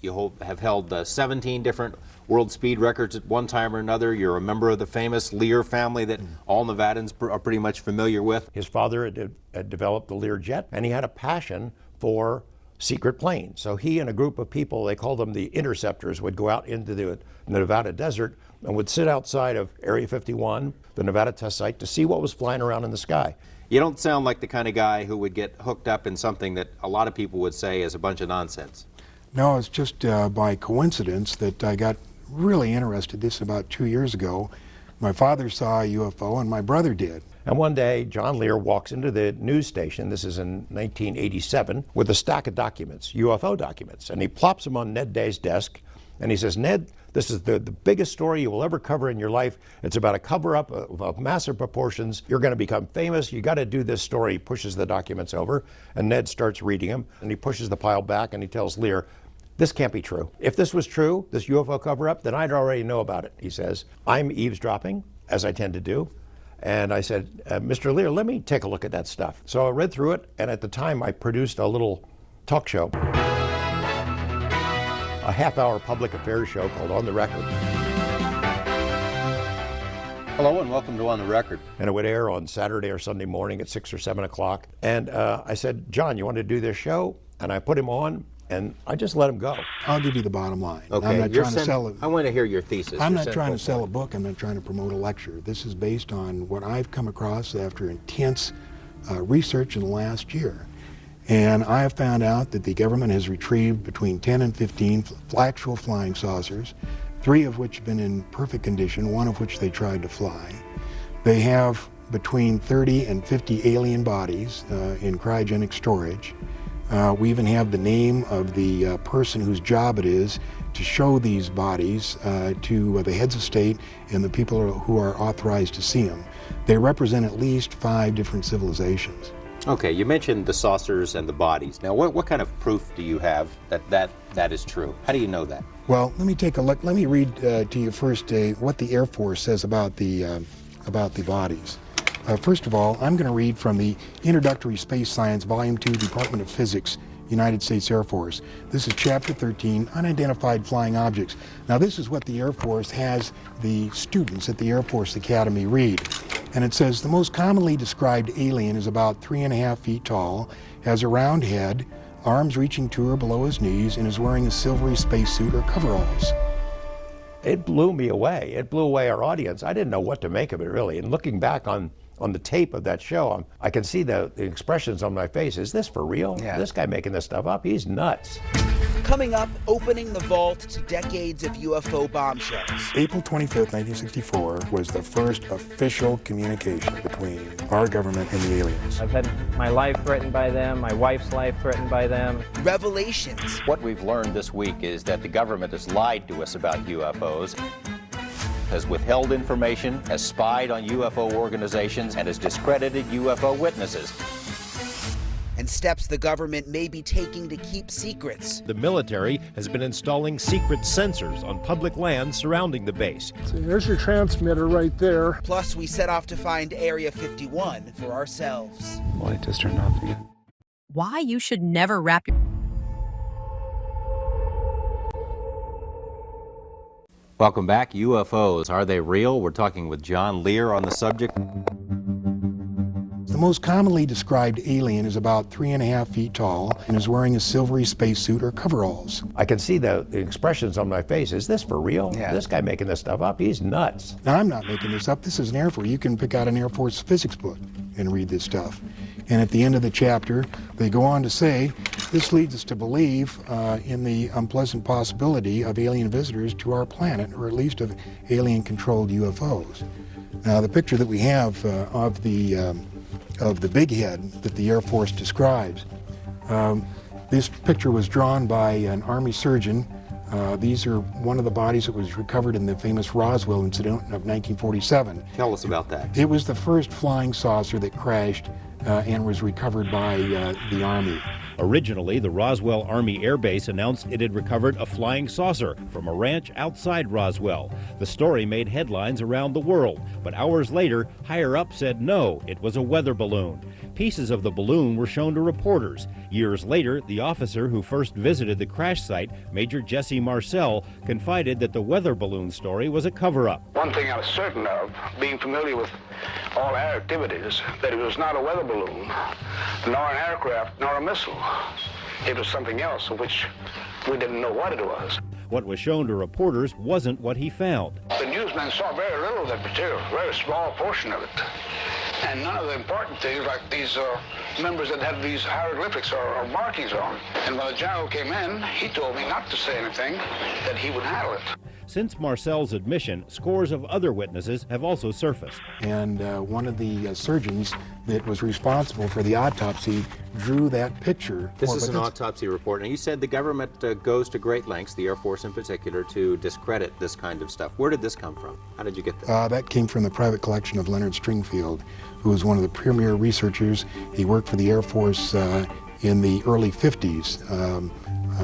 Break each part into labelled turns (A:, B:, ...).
A: You have held 17 different world speed records at one time or another. You're a member of the famous Lear family that all Nevadans are pretty much familiar with.
B: His father had developed the Lear jet, and he had a passion for secret planes. So he and a group of people, they called them the interceptors, would go out into the Nevada desert and would sit outside of Area 51, the Nevada test site, to see what was flying around in the sky.
A: You don't sound like the kind of guy who would get hooked up in something that a lot of people would say is a bunch of nonsense.
C: No, it's just by coincidence that I got really interested. This about 2 years ago. My father saw a UFO and my brother did.
B: And one day, John Lear walks into the news station, this is in 1987, with a stack of documents, UFO documents, and he plops them on Ned Day's desk, and he says, Ned, this is the biggest story you will ever cover in your life. It's about a cover-up of massive proportions. You're going to become famous. You got to do this story. He pushes the documents over, and Ned starts reading them, and he pushes the pile back, and he tells Lear, this can't be true. If this was true, this UFO cover-up, then I'd already know about it, he says. I'm eavesdropping, as I tend to do. And I said, Mr. Lear, let me take a look at that stuff. So I read through it, and at the time I produced a little talk show, a half-hour public affairs show called On the Record.
A: Hello and welcome to On the Record.
B: And it would air on Saturday or Sunday morning at 6 or 7 o'clock. And I said, John, you want to do this show? And I put him on, and I just let him go.
C: I'll give you the bottom line.
A: Okay.
C: I'm not trying to sell it.
A: I want to hear your thesis.
C: I'm not trying to sell a book. I'm not trying to promote a lecture. This is based on what I've come across after intense research in the last year. And I have found out that the government has retrieved between 10 and 15 actual flying saucers, 3 of which have been in perfect condition, 1 of which they tried to fly. They have between 30 and 50 alien bodies in cryogenic storage. We even have the name of the person whose job it is to show these bodies to the heads of state and the people who are authorized to see them. They represent at least 5 different civilizations.
A: Okay, you mentioned the saucers and the bodies. Now, what kind of proof do you have that is true? How do you know that?
C: Well, let me take a look. Let me read to you first what the Air Force says about the bodies. First of all, I'm going to read from the Introductory Space Science, Volume 2, Department of Physics, United States Air Force. This is Chapter 13, Unidentified Flying Objects. Now, this is what the Air Force has the students at the Air Force Academy read. And it says, the most commonly described alien is about 3.5 feet tall, has a round head, arms reaching to or below his knees, and is wearing a silvery spacesuit or coveralls.
B: It blew me away. It blew away our audience. I didn't know what to make of it, really. And looking back on the tape of that show, I can see the expressions on my face. Is this for real?
A: Yeah.
B: This guy making this stuff up? He's nuts.
D: Coming up, opening the vault to decades of UFO bombshells.
C: April 25th, 1964 was the first official communication between our government and the aliens.
E: I've had my life threatened by them, my wife's life threatened by them.
D: Revelations.
A: What we've learned this week is that the government has lied to us about UFOs, has withheld information, has spied on UFO organizations, and has discredited UFO witnesses.
D: And steps the government may be taking to keep secrets.
F: The military has been installing secret sensors on public land surrounding the base.
G: So there's your transmitter right there.
D: Plus, we set off to find Area 51 for ourselves.
H: Light just turned off again.
I: Why you should never wrap your...
A: Welcome back. UFOs, are they real? We're talking with John Lear on the subject.
C: The most commonly described alien is about 3.5 feet tall and is wearing a silvery spacesuit or coveralls.
B: I can see the expressions on my face. Is this for real?
A: Yeah.
B: This guy making this stuff up? He's nuts.
C: Now, I'm not making this up. This is an Air Force. You can pick out an Air Force physics book and read this stuff. And at the end of the chapter, they go on to say, this leads us to believe in the unpleasant possibility of alien visitors to our planet, or at least of alien-controlled UFOs. Now, the picture that we have of the big head that the Air Force describes, this picture was drawn by an Army surgeon. These are one of the bodies that was recovered in the famous Roswell incident of 1947.
A: Tell us about that.
C: It was the first flying saucer that crashed and was recovered by the Army.
F: Originally, the Roswell Army Air Base announced it had recovered a flying saucer from a ranch outside Roswell. The story made headlines around the world, but hours later, higher up said no, it was a weather balloon. pieces of the balloon were shown to reporters. Years later, the officer who first visited the crash site, Major Jesse Marcel, confided that the weather balloon story was a cover-up.
H: One thing I was certain of, being familiar with all air activities, that it was not a weather balloon, nor an aircraft, nor a missile. It was something else of which we didn't know what it was.
F: What was shown to reporters wasn't what he found.
H: The newsmen saw very little of that material, a very small portion of it. And none of the important things like these members that had these hieroglyphics or markings on. And when the general came in, he told me not to say anything, that he would handle it.
F: Since Marcel's admission, scores of other witnesses have also surfaced.
C: And one of the surgeons that was responsible for the autopsy drew that picture.
A: This is an autopsy report, and you said the government goes to great lengths, the Air Force in particular, to discredit this kind of stuff. Where did this come from? How did you get this?
C: That came from the private collection of Leonard Stringfield, who was one of the premier researchers. He worked for the Air Force in the early 50s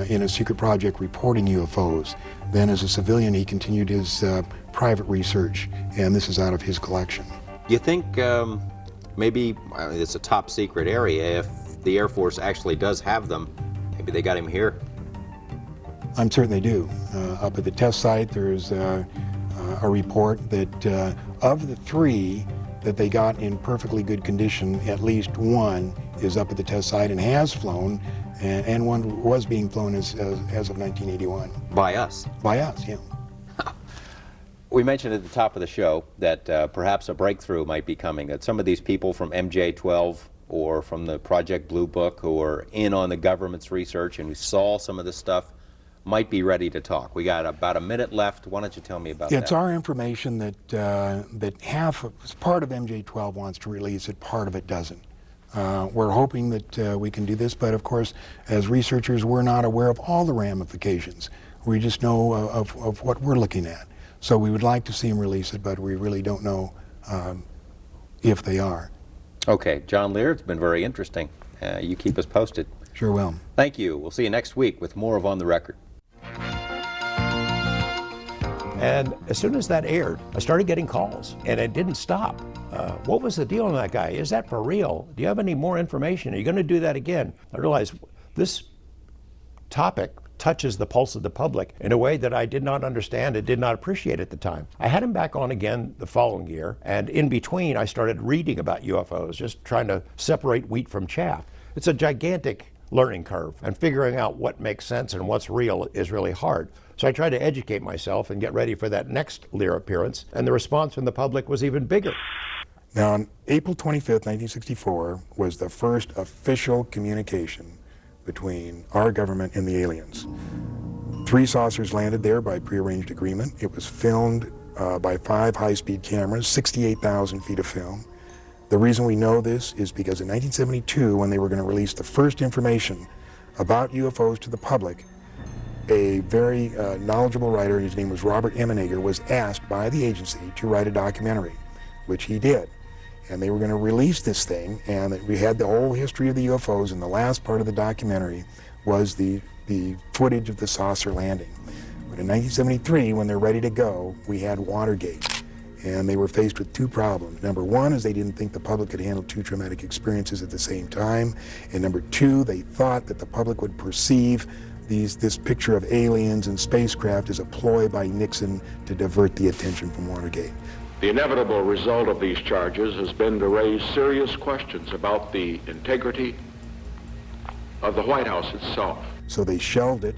C: in a secret project reporting UFOs. Then as a civilian, he continued his private research, and this is out of his collection.
A: You think maybe it's a top secret area? If the Air Force actually does have them, maybe they got him here?
C: I'm certain they do. Up at the test site, there's a report that of the 3 that they got in perfectly good condition, at least 1 is up at the test site and has flown, and 1 was being flown as of 1981.
A: By us?
C: By us, yeah.
A: We mentioned at the top of the show that perhaps a breakthrough might be coming, that some of these people from MJ-12 or from the Project Blue Book who are in on the government's research and who saw some of this stuff might be ready to talk. We got about a minute left. Why don't you tell me about that?
C: It's our information that that part of MJ-12 wants to release it, part of it doesn't. We're hoping that we can do this, but of course, as researchers, we're not aware of all the ramifications. We just know of what we're looking at. So we would like to see them release it, but we really don't know if they are.
A: Okay, John Lear, it's been very interesting. You keep us posted.
C: Sure will.
A: Thank you. We'll see you next week with more of On the Record.
B: And as soon as that aired, I started getting calls, and it didn't stop. What was the deal on that guy? Is that for real? Do you have any more information? Are you going to do that again? I realized this topic touches the pulse of the public in a way that I did not understand and did not appreciate at the time. I had him back on again the following year, and in between I started reading about UFOs, just trying to separate wheat from chaff. It's a gigantic learning curve, and figuring out what makes sense and what's real is really hard. So I tried to educate myself and get ready for that next Lear appearance, and the response from the public was even bigger.
C: Now, on April 25th, 1964, was the first official communication between our government and the aliens. 3 saucers landed there by prearranged agreement. It was filmed by 5 high-speed cameras, 68,000 feet of film. The reason we know this is because in 1972, when they were going to release the first information about UFOs to the public, a very knowledgeable writer, his name was Robert Emenegger, was asked by the agency to write a documentary, which he did. And they were going to release this thing, and we had the whole history of the UFOs, and the last part of the documentary was the footage of the saucer landing. But in 1973, when they're ready to go, we had Watergate. And they were faced with 2 problems. Number 1 is they didn't think the public could handle 2 traumatic experiences at the same time. And number 2, they thought that the public would perceive this picture of aliens and spacecraft as a ploy by Nixon to divert the attention from Watergate.
J: The inevitable result of these charges has been to raise serious questions about the integrity of the White House itself.
C: So they shelved it.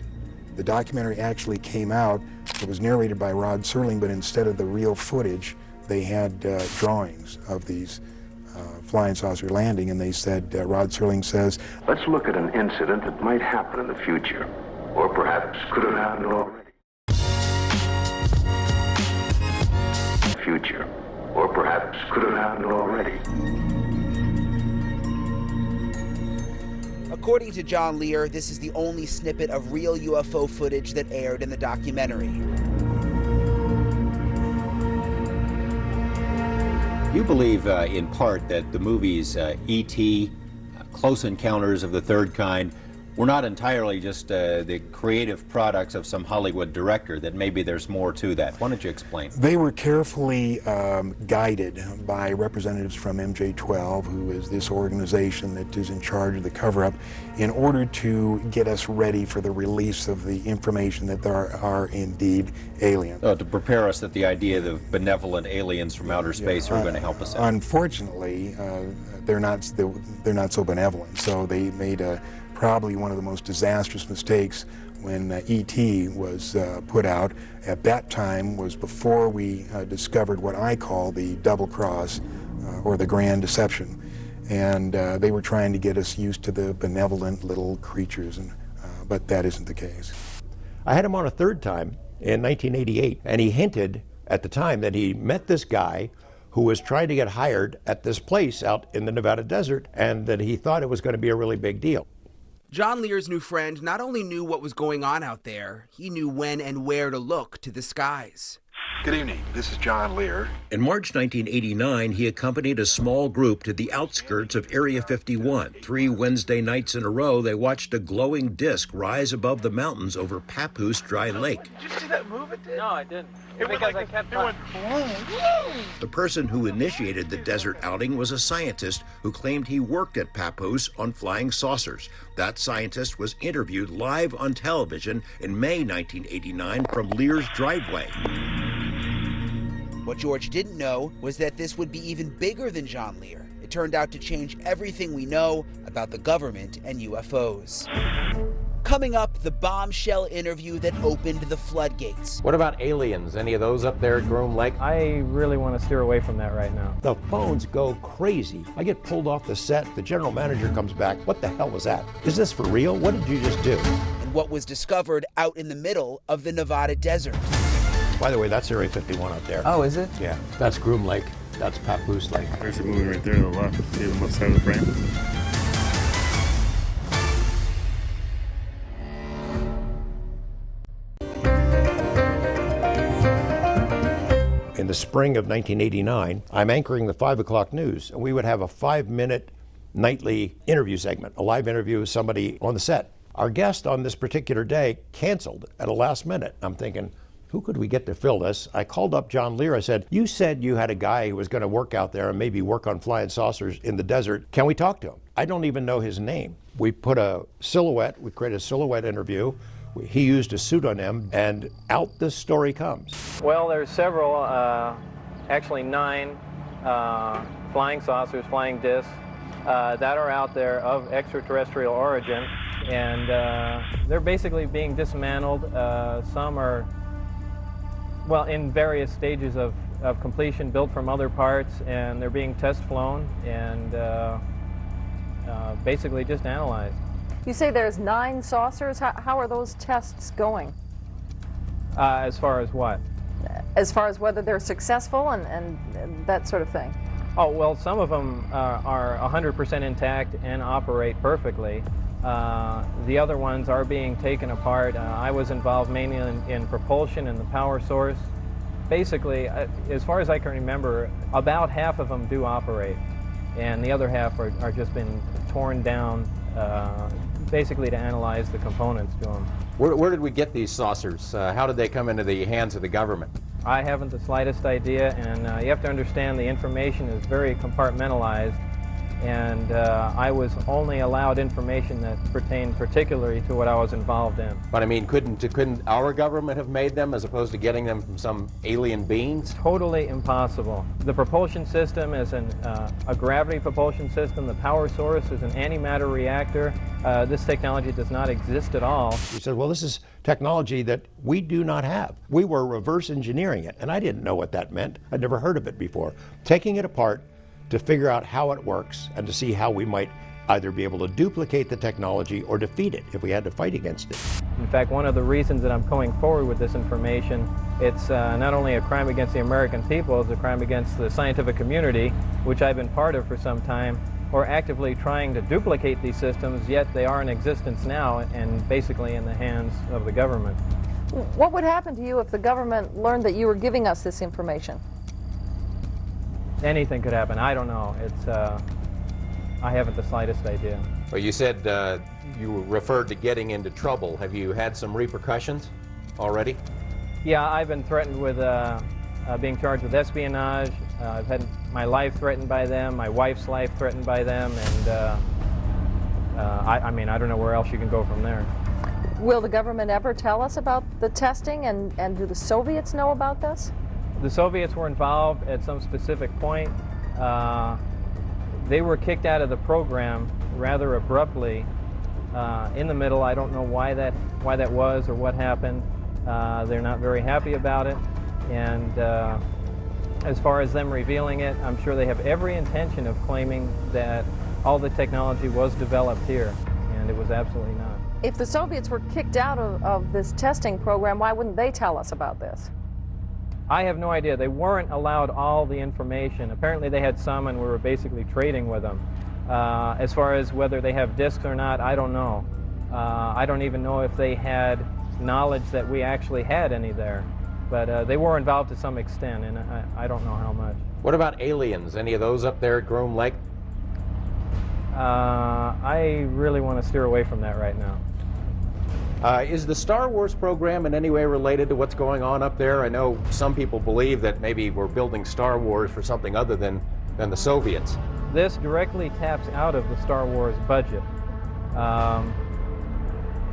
C: The documentary actually came out. It was narrated by Rod Serling, but instead of the real footage, they had drawings of these flying saucer landing, and they said, Rod Serling says,
J: let's look at an incident that might happen in the future, or perhaps could have happened already. Future, or perhaps could have happened already.
D: According to John Lear, this is the only snippet of real UFO footage that aired in the documentary.
A: You believe, in part, that the movies E.T., Close Encounters of the Third Kind, were not entirely just the creative products of some Hollywood director, that maybe there's more to that. Why don't you explain?
C: They were carefully guided by representatives from MJ12, who is this organization that is in charge of the cover-up, in order to get us ready for the release of the information that there are indeed aliens.
A: To prepare us that the idea of benevolent aliens from outer space are going to help us out.
C: Unfortunately, they're not so benevolent. So they made probably one of the most disastrous mistakes when E.T. was put out. At that time was before we discovered what I call the double cross or the grand deception. And they were trying to get us used to the benevolent little creatures, but that isn't the case.
B: I had him on a third time in 1988, and he hinted at the time that he met this guy who was trying to get hired at this place out in the Nevada desert, and that he thought it was going to be a really big deal.
D: John Lear's new friend not only knew what was going on out there, he knew when and where to look to the skies.
C: Good evening, this is John Lear.
K: In March 1989, he accompanied a small group to the outskirts of Area 51. 3 Wednesday nights in a row, they watched a glowing disc rise above the mountains over Papoose Dry Lake.
E: Did you see that move it did? No, I didn't. It went
K: The person who initiated the desert outing was a scientist who claimed he worked at Papoose on flying saucers. That scientist was interviewed live on television in May 1989 from Lear's driveway.
D: What George didn't know was that this would be even bigger than John Lear. It turned out to change everything we know about the government and UFOs. Coming up, the bombshell interview that opened the floodgates.
A: What about aliens? Any of those up there at Groom Lake?
E: I really want to steer away from that right now.
B: The phones go crazy. I get pulled off the set. The general manager comes back. What the hell was that? Is this for real? What did you just do?
D: And what was discovered out in the middle of the Nevada desert.
B: By the way, that's Area 51 out there.
E: Oh, is it?
B: Yeah, that's Groom Lake. That's Papoose Lake.
L: There's a movie right there to the left. See the left side of the frame?
B: In the spring of 1989, I'm anchoring the 5 o'clock news, and we would have a 5-minute nightly interview segment, a live interview with somebody on the set. Our guest on this particular day canceled at the last minute. I'm thinking, who could we get to fill this? I called up John Lear. I said, you said you had a guy who was going to work out there and maybe work on flying saucers in the desert. Can we talk to him? I don't even know his name. We put a silhouette, we created a silhouette interview. He used a pseudonym, and out this story comes.
E: Well, there's several, actually 9 flying saucers, flying discs, that are out there of extraterrestrial origin, and they're basically being dismantled. Some are, well, in various stages of completion, built from other parts, and they're being test flown and basically just analyzed.
M: You say there's 9 saucers. How are those tests going?
E: As far as what?
M: As far as whether they're successful and that sort of thing.
E: Oh, well, some of them are 100% intact and operate perfectly. The other ones are being taken apart. I was involved mainly in propulsion and the power source. Basically, as far as I can remember, about half of them do operate, and the other half are just been torn down, basically to analyze the components to them.
A: Where did we get these saucers? How did they come into the hands of the government?
E: I haven't the slightest idea, and you have to understand the information is very compartmentalized, and I was only allowed information that pertained particularly to what I was involved in.
A: But I mean, couldn't our government have made them as opposed to getting them from some alien beings?
E: Totally impossible. The propulsion system is a gravity propulsion system. The power source is an antimatter reactor. This technology does not exist at all.
B: He said, well, this is technology that we do not have. We were reverse engineering it, and I didn't know what that meant. I'd never heard of it before. Taking it apart to figure out how it works and to see how we might either be able to duplicate the technology or defeat it if we had to fight against it.
E: In fact, one of the reasons that I'm going forward with this information, it's not only a crime against the American people, it's a crime against the scientific community, which I've been part of for some time. We're actively trying to duplicate these systems, yet they are in existence now and basically in the hands of the government.
M: What would happen to you if the government learned that you were giving us this information?
E: Anything could happen. I don't know. It's I haven't the slightest idea.
A: Well, you said you referred to getting into trouble. Have you had some repercussions already?
E: Yeah, I've been threatened with being charged with espionage. I've had my life threatened by them, my wife's life threatened by them, and I mean, I don't know where else you can go from there.
M: Will the government ever tell us about the testing, and do the Soviets know about this?
E: The Soviets were involved at some specific point. They were kicked out of the program rather abruptly in the middle. I don't know why that was or what happened. They're not very happy about it, and as far as them revealing it, I'm sure they have every intention of claiming that all the technology was developed here, and it was absolutely not.
M: If the Soviets were kicked out of this testing program, why wouldn't they tell us about this?
E: I have no idea. They weren't allowed all the information. Apparently they had some, and we were basically trading with them. As far as whether they have disks or not, I don't know. I don't even know if they had knowledge that we actually had any there. But they were involved to some extent, and I don't know how much.
A: What about aliens? Any of those up there at Groom Lake?
E: I really want to steer away from that right now.
A: Is the Star Wars program in any way related to what's going on up there? I know some people believe that maybe we're building Star Wars for something other than the Soviets.
E: This directly taps out of the Star Wars budget,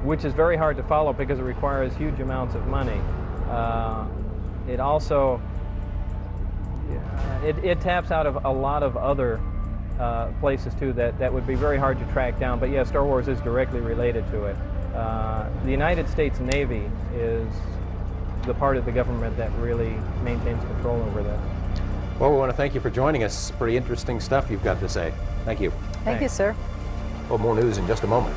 E: which is very hard to follow because it requires huge amounts of money. It also it taps out of a lot of other places too that would be very hard to track down. But yeah, Star Wars is directly related to it. The United States Navy is the part of the government that really maintains control over this.
A: Well, we want to thank you for joining us. Pretty interesting stuff you've got to say. Thank you.
M: Thank you, sir.
A: Well, more news in just a moment.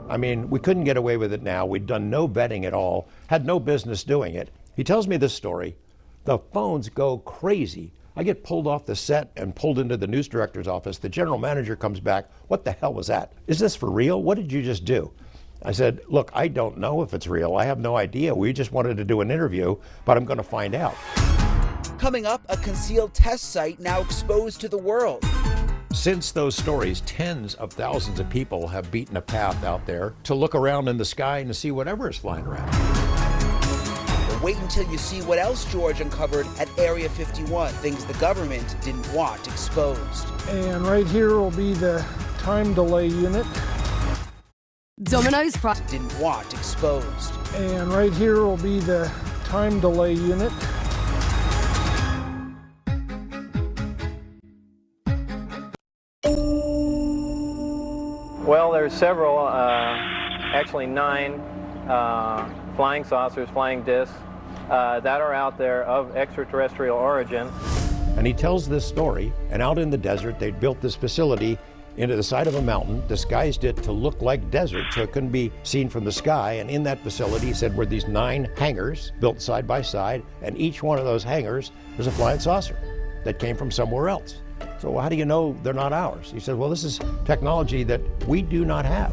B: I mean, we couldn't get away with it now. We'd done no vetting at all, had no business doing it. He tells me this story. The phones go crazy. I get pulled off the set and pulled into the news director's office. The general manager comes back. What the hell was that? Is this for real? What did you just do? I said, look, I don't know if it's real. I have no idea. We just wanted to do an interview, but I'm going to find out.
D: Coming up, a concealed test site now exposed to the world.
B: Since those stories, tens of thousands of people have beaten a path out there to look around in the sky and to see whatever is flying around.
D: But wait until you see what else George uncovered at Area 51, things the government didn't want exposed.
G: And right here will be the time delay unit.
I: Domino's
D: didn't want exposed.
G: And right here will be the time delay unit.
E: Well, there's several, actually 9 flying saucers, flying discs, that are out there of extraterrestrial origin.
B: And he tells this story, and out in the desert, they'd built this facility into the side of a mountain, disguised it to look like desert so it couldn't be seen from the sky. And in that facility, he said, were these 9 hangars built side by side, and each one of those hangars was a flying saucer that came from somewhere else. So how do you know they're not ours? He said, well, this is technology that we do not have.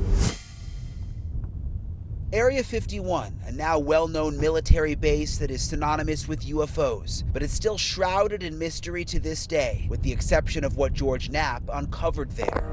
D: Area 51, a now well-known military base that is synonymous with UFOs, but it's still shrouded in mystery to this day, with the exception of what George Knapp uncovered there.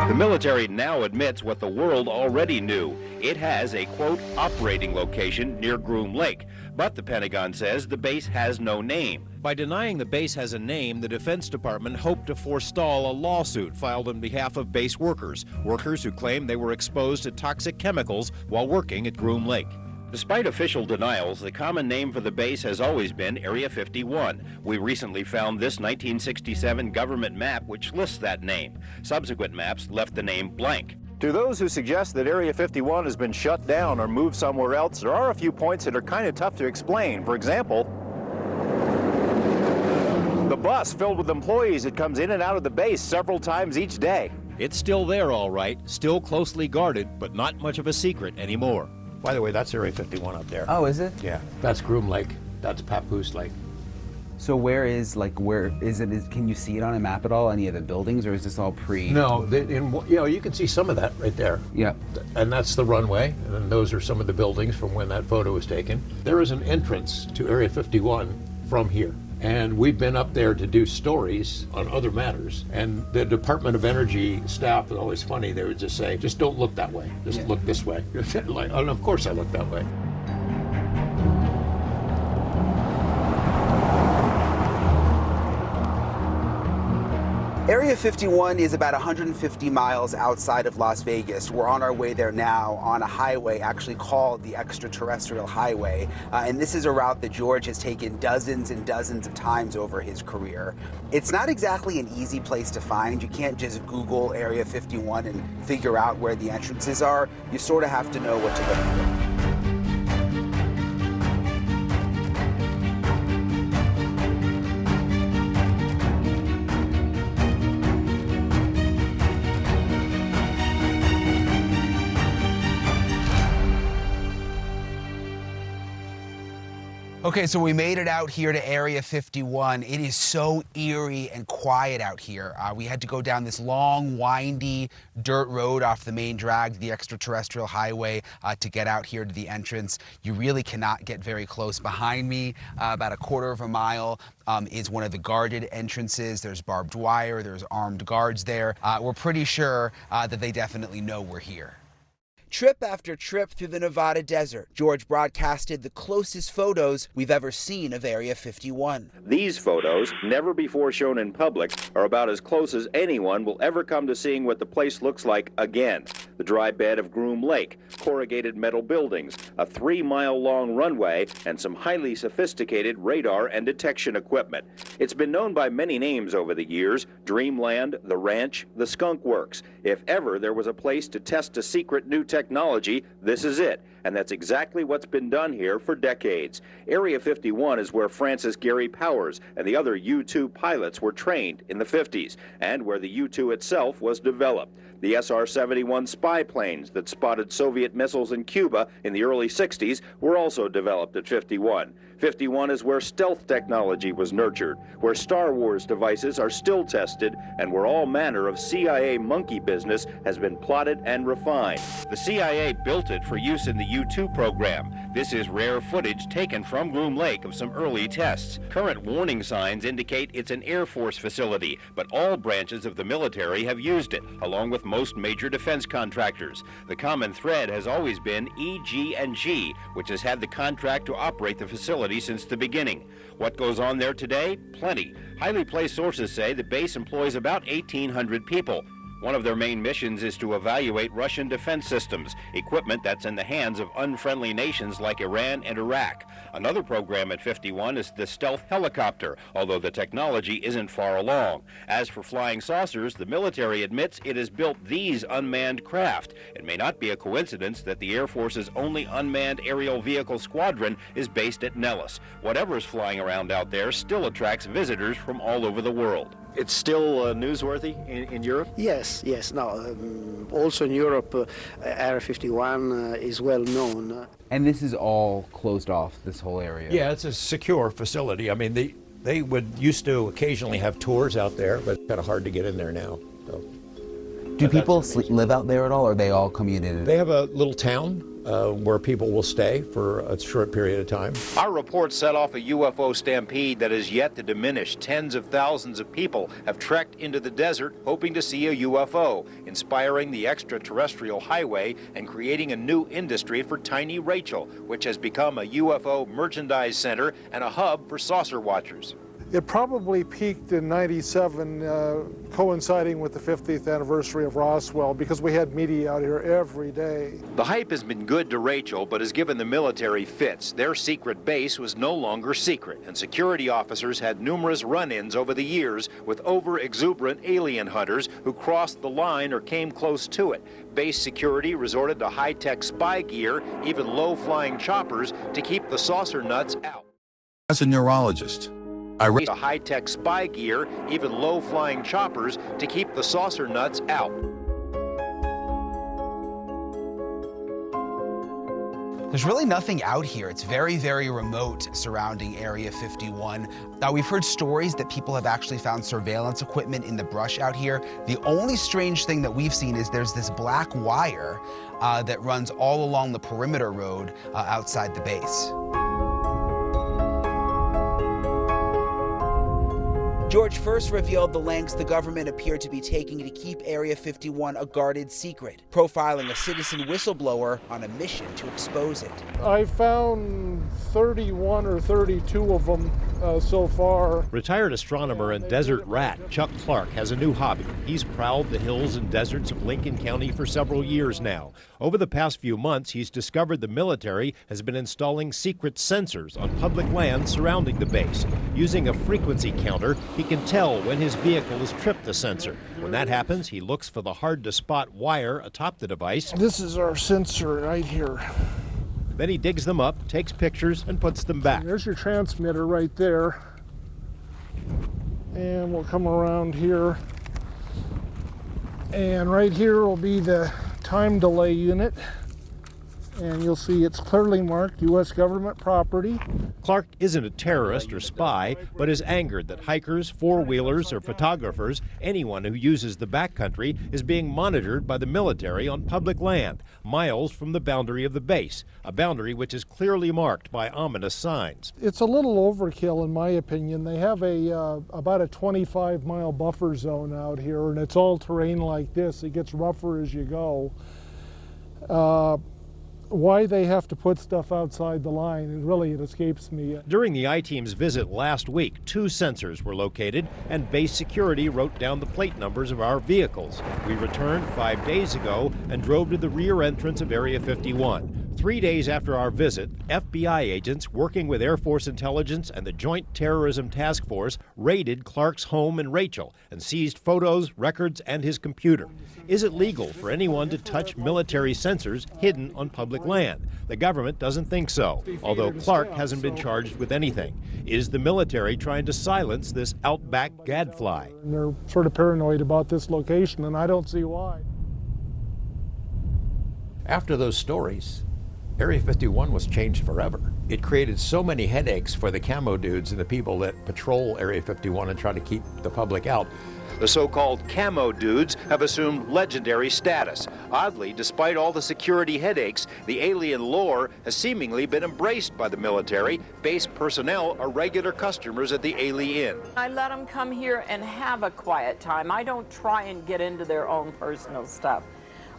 F: The military now admits what the world already knew. It has a, quote, operating location near Groom Lake, but the Pentagon says the base has no name. By denying the base has a name, the Defense Department hoped to forestall a lawsuit filed on behalf of base workers who claim they were exposed to toxic chemicals while working at Groom Lake. Despite official denials, the common name for the base has always been Area 51. We recently found this 1967 government map which lists that name. Subsequent maps left the name blank. To those who suggest that Area 51 has been shut down or moved somewhere else, there are a few points that are kind of tough to explain. For example, the bus filled with employees that comes in and out of the base several times each day. It's still there, all right, still closely guarded, but not much of a secret anymore.
B: By the way, that's Area 51 up there.
N: Oh, is it?
B: Yeah, that's Groom Lake. That's Papoose Lake.
N: So where is it? Can you see it on a map at all? Any of the buildings, or is this all pre?
B: No, you can see some of that right there.
N: Yeah.
B: And that's the runway, and then those are some of the buildings from when that photo was taken. There is an entrance to Area 51 from here. And we've been up there to do stories on other matters. And the Department of Energy staff is always funny. They would just say, just don't look that way. Just look this way. Like, oh, of course I look that way.
D: Area 51 is about 150 miles outside of Las Vegas. We're on our way there now on a highway actually called the Extraterrestrial Highway. And this is a route that George has taken dozens and dozens of times over his career. It's not exactly an easy place to find. You can't just Google Area 51 and figure out where the entrances are. You sort of have to know what to look for. Okay, so we made it out here to Area 51. It is so eerie and quiet out here. We had to go down this long, windy dirt road off the main drag, the Extraterrestrial Highway, to get out here to the entrance. You really cannot get very close. Behind me, about a quarter of a mile, is one of the guarded entrances. There's barbed wire, there's armed guards there. We're pretty sure that they definitely know we're here. Trip after trip through the Nevada desert, George broadcasted the closest photos we've ever seen of Area 51.
F: These photos, never before shown in public, are about as close as anyone will ever come to seeing what the place looks like again. The dry bed of Groom Lake, corrugated metal buildings, a 3-mile-long runway, and some highly sophisticated radar and detection equipment. It's been known by many names over the years: Dreamland, the Ranch, the Skunk Works. If ever there was a place to test a secret new technology, this is it. And that's exactly what's been done here for decades. Area 51 is where Francis Gary Powers and the other U-2 pilots were trained in the 50s, and where the U-2 itself was developed. The SR-71 spy planes that spotted Soviet missiles in Cuba in the early 60s were also developed at 51. 51 is where stealth technology was nurtured, where Star Wars devices are still tested, and where all manner of CIA monkey business has been plotted and refined. The CIA built it for use in the U-2 program. This is rare footage taken from Groom Lake of some early tests. Current warning signs indicate it's an Air Force facility, but all branches of the military have used it, along with most major defense contractors. The common thread has always been EG&G, which has had the contract to operate the facility since the beginning. What goes on there today? Plenty. Highly placed sources say the base employs about 1,800 people. One of their main missions is to evaluate Russian defense systems, equipment that's in the hands of unfriendly nations like Iran and Iraq. Another program at 51 is the stealth helicopter, although the technology isn't far along. As for flying saucers, the military admits it has built these unmanned craft. It may not be a coincidence that the Air Force's only unmanned aerial vehicle squadron is based at Nellis. Whatever's flying around out there still attracts visitors from all over the world. It's still newsworthy in Europe?
O: Yes. No, also in Europe, Area 51 is well known.
N: And this is all closed off, this whole area?
B: Yeah, it's a secure facility. I mean, they would used to occasionally have tours out there, but it's kind of hard to get in there now. So.
N: Do people live out there at all, or are they all commuted?
B: They have a little town where people will stay for a short period of time.
F: Our report set off a UFO stampede that is yet to diminish. Tens of thousands of people have trekked into the desert hoping to see a UFO, inspiring the Extraterrestrial Highway and creating a new industry for Tiny Rachel, which has become a UFO merchandise center and a hub for saucer watchers.
G: It probably peaked in '97, coinciding with the 50th anniversary of Roswell, because we had media out here every day.
F: The hype has been good to Rachel, but has given the military fits. Their secret base was no longer secret, and security officers had numerous run-ins over the years with over-exuberant alien hunters who crossed the line or came close to it. Base security resorted to high-tech spy gear, even low-flying choppers, to keep the saucer nuts out.
P: As a neurologist,
F: a high-tech spy gear, even low-flying choppers, to keep the saucer nuts out.
D: There's really nothing out here. It's very, very remote surrounding Area 51. Now, we've heard stories that people have actually found surveillance equipment in the brush out here. The only strange thing that we've seen is there's this black wire that runs all along the perimeter road outside the base. George first revealed the lengths the government appeared to be taking to keep Area 51 a guarded secret, profiling a citizen whistleblower on a mission to expose it.
G: I found 31 or 32 of them so far.
Q: Retired astronomer and desert rat Chuck Clark has a new hobby. He's prowled the hills and deserts of Lincoln County for several years now. Over the past few months, he's discovered the military has been installing secret sensors on public land surrounding the base. Using a frequency counter, he can tell when his vehicle has tripped the sensor. When that happens, he looks for the hard-to-spot wire atop the device.
G: This is our sensor right here.
Q: Then he digs them up, takes pictures, and puts them back.
G: There's your transmitter right there. And we'll come around here. And right here will be the time delay unit. And you'll see it's clearly marked U.S. government property.
Q: Clark isn't a terrorist or spy, but is angered that hikers, four-wheelers, or photographers, anyone who uses the backcountry, is being monitored by the military on public land, miles from the boundary of the base, a boundary which is clearly marked by ominous signs.
G: It's a little overkill in my opinion. They have about a 25-mile buffer zone out here, and it's all terrain like this. It gets rougher as you go. Why they have to put stuff outside the line, it escapes me.
Q: During the I-Team's visit last week, 2 sensors were located, and base security wrote down the plate numbers of our vehicles. We returned 5 days ago and drove to the rear entrance of Area 51. 3 days after our visit, FBI agents working with Air Force Intelligence and the Joint Terrorism Task Force raided Clark's home in Rachel and seized photos, records, and his computer. Is it legal for anyone to touch military sensors hidden on public land? The government doesn't think so, although Clark hasn't been charged with anything. Is the military trying to silence this outback gadfly?
G: And they're sort of paranoid about this location, and I don't see why.
B: After those stories, Area 51 was changed forever. It created so many headaches for the camo dudes and the people that patrol Area 51 and try to keep the public out.
F: The so-called camo dudes have assumed legendary status. Oddly, despite all the security headaches, the alien lore has seemingly been embraced by the military. Base personnel are regular customers at the Ailey Inn.
R: I let them come here and have a quiet time. I don't try and get into their own personal stuff.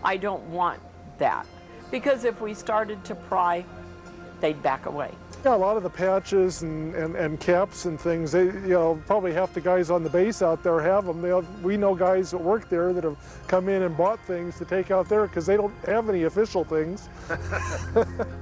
R: I don't want that, because if we started to pry, they'd back away.
G: Yeah, a lot of the patches and caps and things, they, probably half the guys on the base out there have them. We know guys that work there that have come in and bought things to take out there because they don't have any official things.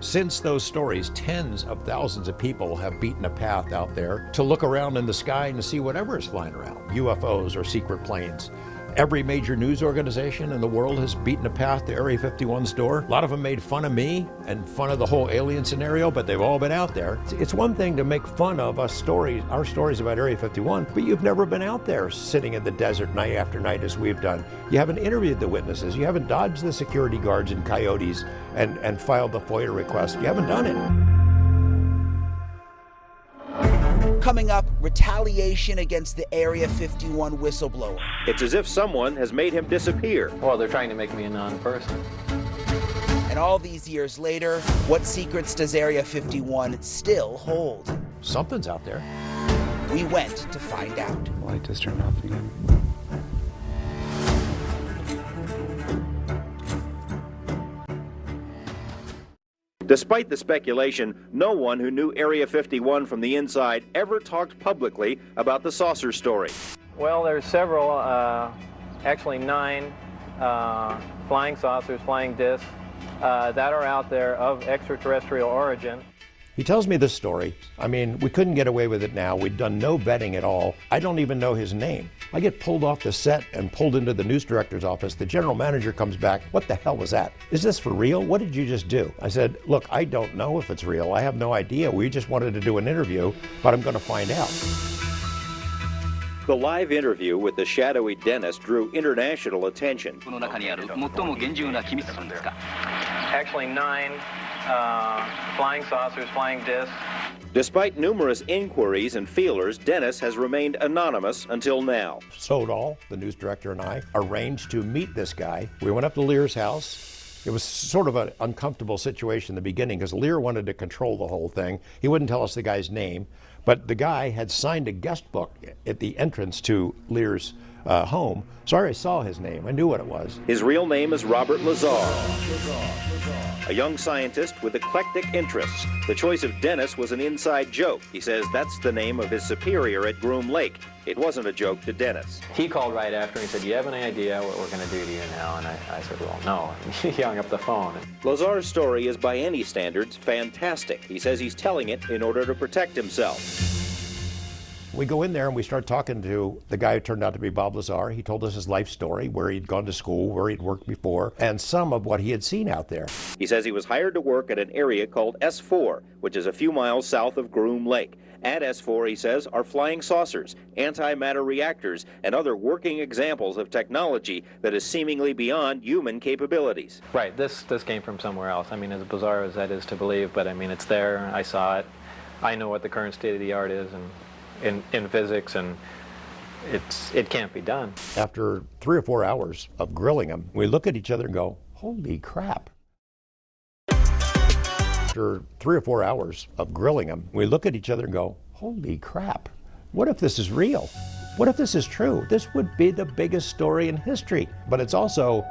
B: Since those stories, tens of thousands of people have beaten a path out there to look around in the sky and to see whatever is flying around, UFOs or secret planes. Every major news organization in the world has beaten a path to Area 51's door. A lot of them made fun of me and fun of the whole alien scenario, but they've all been out there. It's one thing to make fun of our stories about Area 51, but you've never been out there sitting in the desert night after night as we've done. You haven't interviewed the witnesses. You haven't dodged the security guards and coyotes and filed the FOIA request. You haven't done it.
D: Coming up, retaliation against the Area 51 whistleblower.
F: It's as if someone has made him disappear.
E: Well, they're trying to make me a non-person.
D: And all these years later, what secrets does Area 51 still hold?
B: Something's out there.
D: We went to find out.
L: Light just turned off again.
F: Despite the speculation, no one who knew Area 51 from the inside ever talked publicly about the saucer story.
E: Well, there's several, actually 9 flying saucers, flying discs, that are out there of extraterrestrial origin.
B: He tells me this story. I mean, we couldn't get away with it now. We'd done no vetting at all. I don't even know his name. I get pulled off the set and pulled into the news director's office. The general manager comes back. What the hell was that? Is this for real? What did you just do? I said, look, I don't know if it's real. I have no idea. We just wanted to do an interview, but I'm going to find out.
F: The live interview with the shadowy Dennis drew international attention.
E: Actually 9 flying saucers, flying discs.
F: Despite numerous inquiries and feelers, Dennis has remained anonymous until now.
B: Sodal, the news director, and I arranged to meet this guy. We went up to Lear's house. It was sort of an uncomfortable situation in the beginning because Lear wanted to control the whole thing. He wouldn't tell us the guy's name, but the guy had signed a guest book at the entrance to Lear's home. So I already saw his name. I knew what it was.
F: His real name is Robert Lazar, a young scientist with eclectic interests. The choice of Dennis was an inside joke. He says that's the name of his superior at Groom Lake. It wasn't a joke to Dennis.
E: He called right after and he said, "Do you have any idea what we're going to do to you now?" And I said, "Well, no." He hung up the phone.
F: Lazar's story is by any standards fantastic. He says he's telling it in order to protect himself.
B: We go in there and we start talking to the guy who turned out to be Bob Lazar. He told us his life story, where he'd gone to school, where he'd worked before, and some of what he had seen out there.
F: He says he was hired to work at an area called S4, which is a few miles south of Groom Lake. At S4, he says, are flying saucers, antimatter reactors, and other working examples of technology that is seemingly beyond human capabilities.
E: Right, this came from somewhere else. I mean, as bizarre as that is to believe, but I mean, it's there. I saw it. I know what the current state of the art is in physics, and it can't be done.
B: After 3 or 4 hours of grilling him, we look at each other and go, holy crap. After 3 or 4 hours of grilling him, we look at each other and go, holy crap. What if this is real? What if this is true? This would be the biggest story in history. But it's also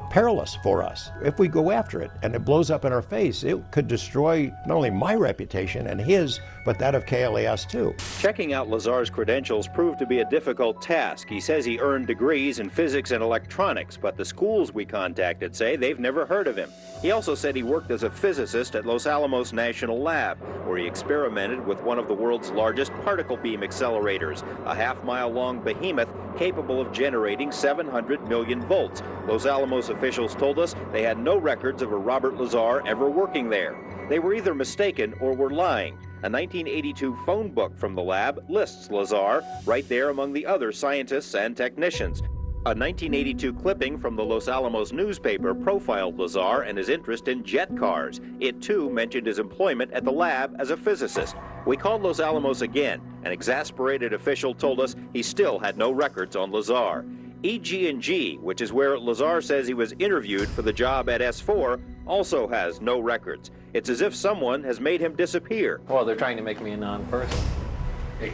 B: perilous for us. If we go after it and it blows up in our face, it could destroy not only my reputation and his, but that of KLAS too.
F: Checking out Lazar's credentials proved to be a difficult task. He says he earned degrees in physics and electronics, but the schools we contacted say they've never heard of him. He also said he worked as a physicist at Los Alamos National Lab, where he experimented with one of the world's largest particle beam accelerators, a half-mile-long behemoth capable of generating 700 million volts. Los Alamos officials told us they had no records of a Robert Lazar ever working there. They were either mistaken or were lying. A 1982 phone book from the lab lists Lazar right there among the other scientists and technicians. A 1982 clipping from the Los Alamos newspaper profiled Lazar and his interest in jet cars. It, too, mentioned his employment at the lab as a physicist. We called Los Alamos again. An exasperated official told us he still had no records on Lazar. EG&G, which is where Lazar says he was interviewed for the job at S4, also has no records. It's as if someone has made him disappear.
E: Well, they're trying to make me a non-person.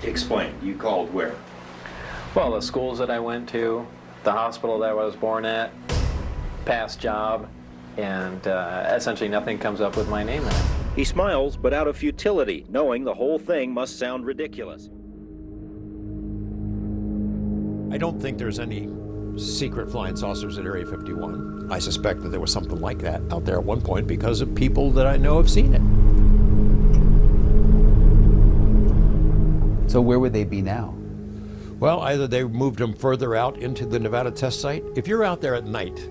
F: Explain. You called where?
E: Well, the schools that I went to, the hospital that I was born at, past job, and essentially nothing comes up with my name in it.
F: He smiles, but out of futility, knowing the whole thing must sound ridiculous.
B: I don't think there's any secret flying saucers at Area 51. I suspect that there was something like that out there at one point because of people that I know have seen it.
N: So where would they be now?
B: Well, either they moved them further out into the Nevada test site. If you're out there at night,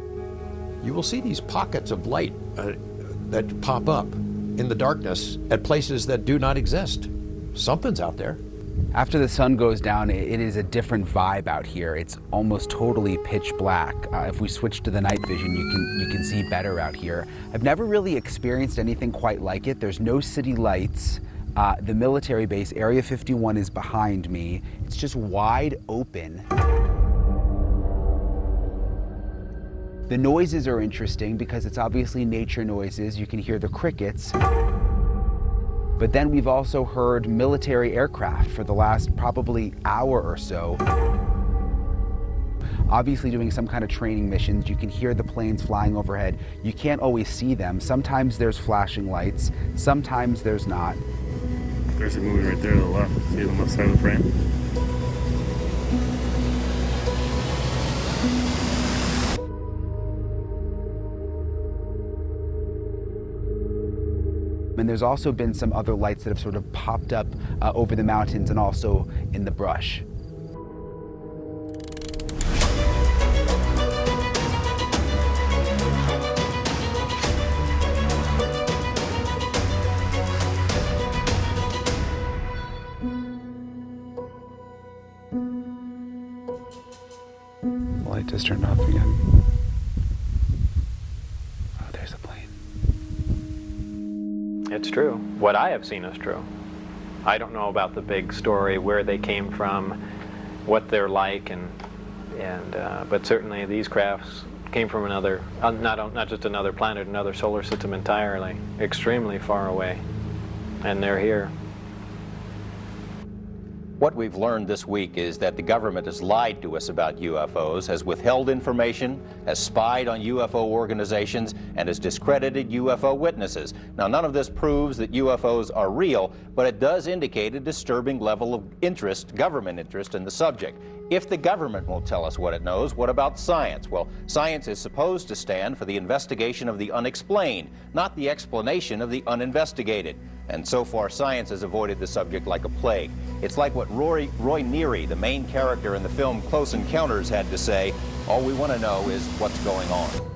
B: you will see these pockets of light that pop up in the darkness at places that do not exist. Something's out there.
N: After the sun goes down, it is a different vibe out here. It's almost totally pitch black. If we switch to the night vision, you can see better out here. I've never really experienced anything quite like it. There's no city lights. The military base, Area 51, is behind me. It's just wide open. The noises are interesting because it's obviously nature noises. You can hear the crickets. But then we've also heard military aircraft for the last probably hour or so. Obviously doing some kind of training missions. You can hear the planes flying overhead. You can't always see them. Sometimes there's flashing lights, sometimes there's not.
L: There's a movie right there to the left. See the left side of the frame?
N: And there's also been some other lights that have sort of popped up over the mountains and also in the brush. The light just turned off again. Oh, there's a plane.
E: It's true. What I have seen is true. I don't know about the big story, where they came from, what they're like, but certainly these crafts came from another, not just another planet, another solar system entirely, extremely far away, and they're here.
A: What we've learned this week is that the government has lied to us about UFOs, has withheld information, has spied on UFO organizations, and has discredited UFO witnesses. Now, none of this proves that UFOs are real, but it does indicate a disturbing level of interest, government interest, in the subject. If the government won't tell us what it knows, what about science? Well, science is supposed to stand for the investigation of the unexplained, not the explanation of the uninvestigated. And so far, science has avoided the subject like a plague. It's like what Roy Neary, the main character in the film Close Encounters, had to say: all we want to know is what's going on.